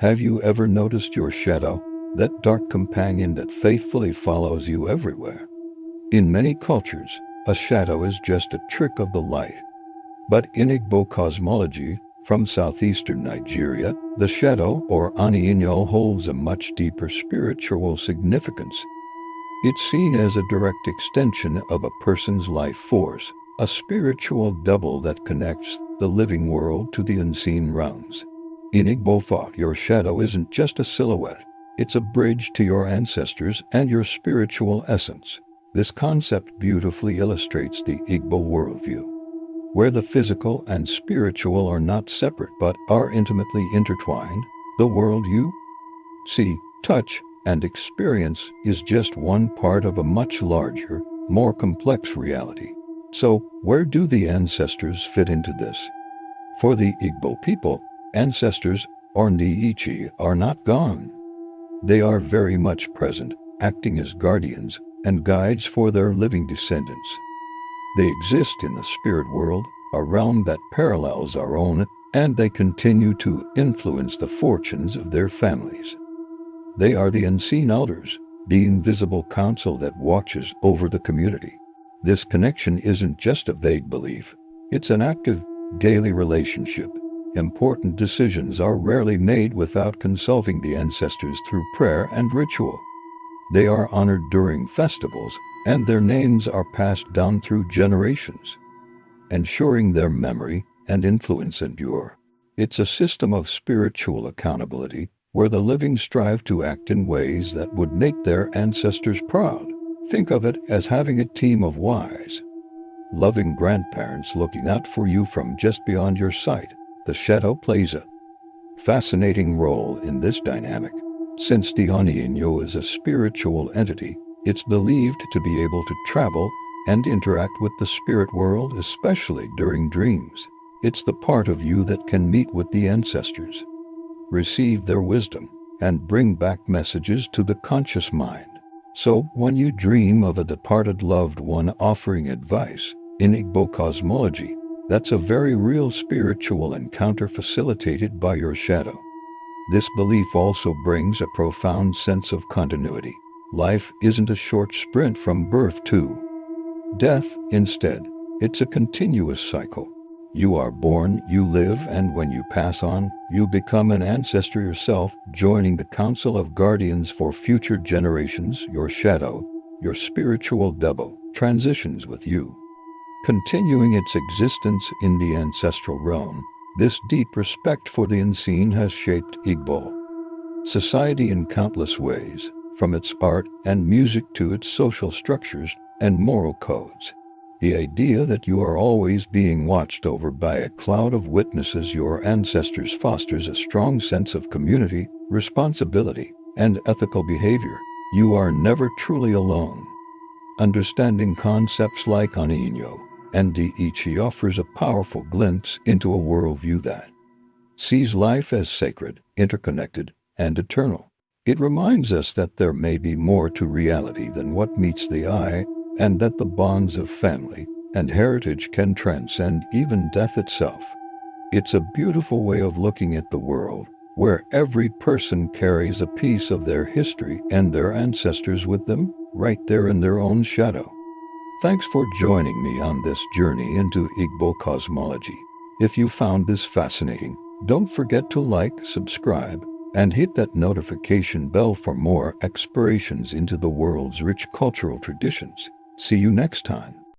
Have you ever noticed your shadow, that dark companion that faithfully follows you everywhere? In many cultures, a shadow is just a trick of the light. But in Igbo cosmology, from southeastern Nigeria, the shadow, or Aniinyo, holds a much deeper spiritual significance. It's seen as a direct extension of a person's life force, a spiritual double that connects the living world to the unseen realms. In Igbo thought, your shadow isn't just a silhouette, it's a bridge to your ancestors and your spiritual essence. This concept beautifully illustrates the Igbo worldview, where the physical and spiritual are not separate but are intimately intertwined. The world you see, touch, and experience is just one part of a much larger, more complex reality. So, where do the ancestors fit into this? For the Igbo people, ancestors, or Niichi, are not gone. They are very much present, acting as guardians and guides for their living descendants. They exist in the spirit world, a realm that parallels our own, and they continue to influence the fortunes of their families. They are the unseen elders, the invisible council that watches over the community. This connection isn't just a vague belief, it's an active, daily relationship. Important decisions are rarely made without consulting the ancestors through prayer and ritual. They are honored during festivals, and their names are passed down through generations, ensuring their memory and influence endure. It's a system of spiritual accountability, where the living strive to act in ways that would make their ancestors proud. Think of it as having a team of wise, loving grandparents looking out for you from just beyond your sight. The shadow plays a fascinating role in this dynamic. Since the Aniinyo is a spiritual entity, it's believed to be able to travel and interact with the spirit world, especially during dreams. It's the part of you that can meet with the ancestors, receive their wisdom, and bring back messages to the conscious mind. So, when you dream of a departed loved one offering advice, in Igbo cosmology, that's a very real spiritual encounter facilitated by your shadow. This belief also brings a profound sense of continuity. Life isn't a short sprint from birth to death. Instead, it's a continuous cycle. You are born, you live, and when you pass on, you become an ancestor yourself, joining the council of guardians for future generations. Your shadow, your spiritual double, transitions with you, continuing its existence in the ancestral realm. This deep respect for the unseen has shaped Igbo society in countless ways, from its art and music to its social structures and moral codes. The idea that you are always being watched over by a cloud of witnesses, your ancestors, fosters a strong sense of community, responsibility, and ethical behavior. You are never truly alone. Understanding concepts like Aniinyo and Diichi offers a powerful glimpse into a worldview that sees life as sacred, interconnected, and eternal. It reminds us that there may be more to reality than what meets the eye, and that the bonds of family and heritage can transcend even death itself. It's a beautiful way of looking at the world, where every person carries a piece of their history and their ancestors with them, right there in their own shadow. Thanks for joining me on this journey into Igbo cosmology. If you found this fascinating, don't forget to like, subscribe, and hit that notification bell for more explorations into the world's rich cultural traditions. See you next time.